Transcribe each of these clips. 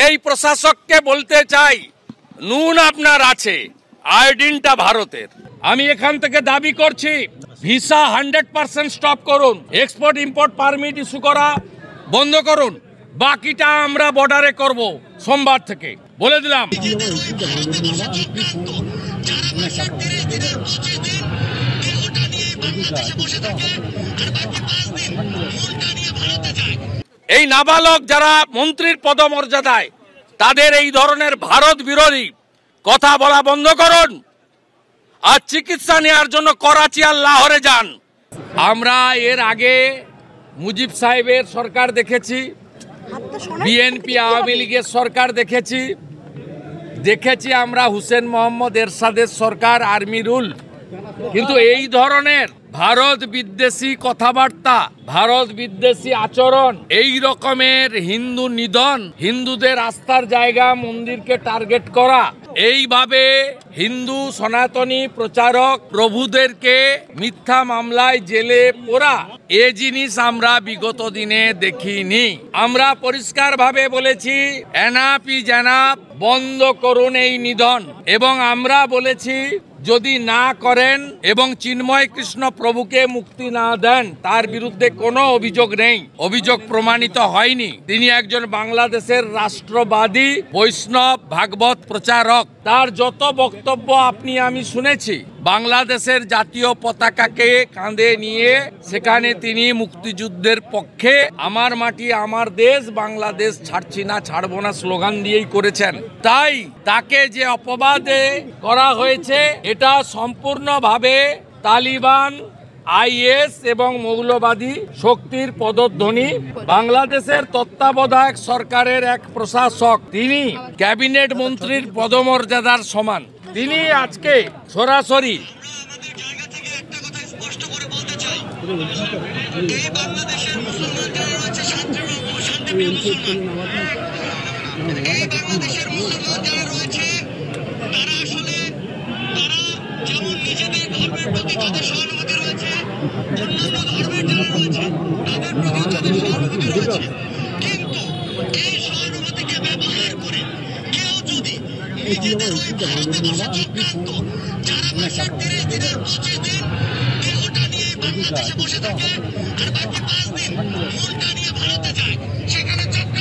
এই প্রশাসককে বলতে চাই, নুন আপনার আছে, আয়োডিনটা ভারতের। আমি এখান থেকে দাবি করছি ভিসা 100% স্টপ করুন, এক্সপোর্ট ইম্পোর্ট পারমিট ইস্যু করা বন্ধ করুন, বাকিটা আমরা বর্ডারে করব সোমবার থেকে, বলে দিলাম। এই নাবালক যারা মন্ত্রীর পদমর্যাদায়, তাদের এই ধরনের ভারত বিরোধী কথা বলা বন্ধ করুন, আর চিকিৎসা নেওয়ার জন্য করাচি আর লাহোরে যান। আমরা এর আগে মুজিব সাহেবের সরকার দেখেছি, বিএনপি আওয়ামী লীগের সরকার দেখেছি আমরা হুসেন মোহাম্মদ এরশাদের সরকার, আর্মি রুল। কিন্তু এই ধরনের ভারত বিদ্বেষী কথাবার্তা, ভারত বিদ্বেষী আচরণ, এই রকমের হিন্দু নিধন, হিন্দুদের আস্থার জায়গা মন্দিরকে টার্গেট করা, এইভাবে হিন্দু সনাতনী প্রচারক প্রভুদেরকে মিথ্যা মামলায় জেলে পোরা, এ জিনিস আমরা বিগত দিনে দেখিনি। আমরা পরিষ্কারভাবে বলেছি এনাফ ইজ এনাফ, বন্ধ করুন এই নিধন। এবং আমরা বলেছি যদি না করেন এবং চিন্ময় কৃষ্ণ প্রভুকে মুক্তি না দেন, তার বিরুদ্ধে কোনো অভিযোগ নেই, অভিযোগ প্রমাণিত হয়নি। তিনি একজন বাংলাদেশের রাষ্ট্রবাদী বৈষ্ণব ভাগবত প্রচারক। তার যত বক্তব্য আপনি আমি শুনেছি, বাংলাদেশের জাতীয় পতাকাকে কাঁধে নিয়ে সেখানে তিনি মুক্তিযুদ্ধের পক্ষে আমার মাটি আমার দেশ, বাংলাদেশ ছাড়ছি না ছাড়বো না স্লোগান দিয়েই করেছেন। তাই তাকে যে অপবাদে করা হয়েছে, এটা সম্পূর্ণভাবে তালিবান, আইএস এবং মৌলবাদী শক্তির পদধ্বনি। বাংলাদেশের তত্ত্বাবধায়ক সরকারের এক প্রশাসক, তিনি ক্যাবিনেট মন্ত্রীর পদমর্যাদার সমান, তিনি আজকে সরাসরি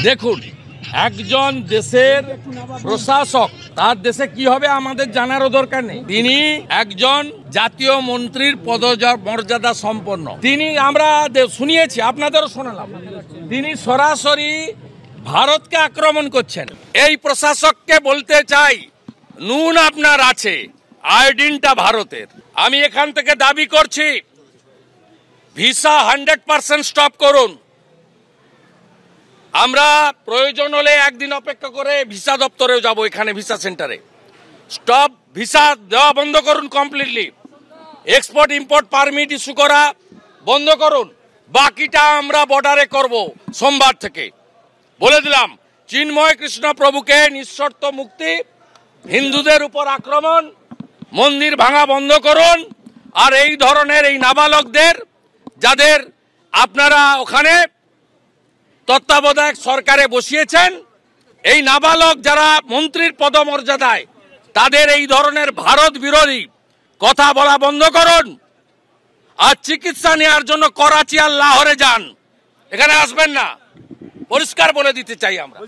দেখুন, একজন দেশের প্রশাসক, তার দেশে কি হবে আমাদের জানারও দরকার নেই। তিনি একজন জাতীয় মন্ত্রীর পদমর্যাদা সম্পন্ন। তিনি, আমরা শুনিয়েছি, আপনাদেরও শোনালাম, তিনি সরাসরি ভারতকে আক্রমণ করছেন। এই প্রশাসককে বলতে চাই নুন আপনার আছে, আয়োডিনটা ভারতের। আমি এখান থেকে দাবি করছি ভিসা 100% স্টপ করুন। আমরা প্রয়োজন হলে একদিন অপেক্ষা করে ভিসা দপ্তরেও যাব, এখানে ভিসা সেন্টারে। স্টপ, ভিসা দেওয়া বন্ধ করুন completely, export import permit issue করা বন্ধ করুন, বাকিটা আমরা বর্ডারে করব সোমবার থেকে, বলে দিলাম। চিন্ময় কৃষ্ণ প্রভুকে নিঃশর্ত মুক্তি, হিন্দুদের উপর আক্রমণ, মন্দির ভাঙা বন্ধ করুন। আর এই ধরনের এই নাবালকদের, যাদের আপনারা ওখানে তত্ত্বাবধায়ক সরকারে বসিয়েছেন, এই নাবালক যারা মন্ত্রীর পদমর্যাদায়, তাদের এই ধরনের ভারত বিরোধী কথা বলা বন্ধ করুন, আর চিকিৎসা নেওয়ার জন্য করাচি আর লাহোরে যান, এখানে আসবেন না, পরিষ্কার বলে দিতে চাই আমরা।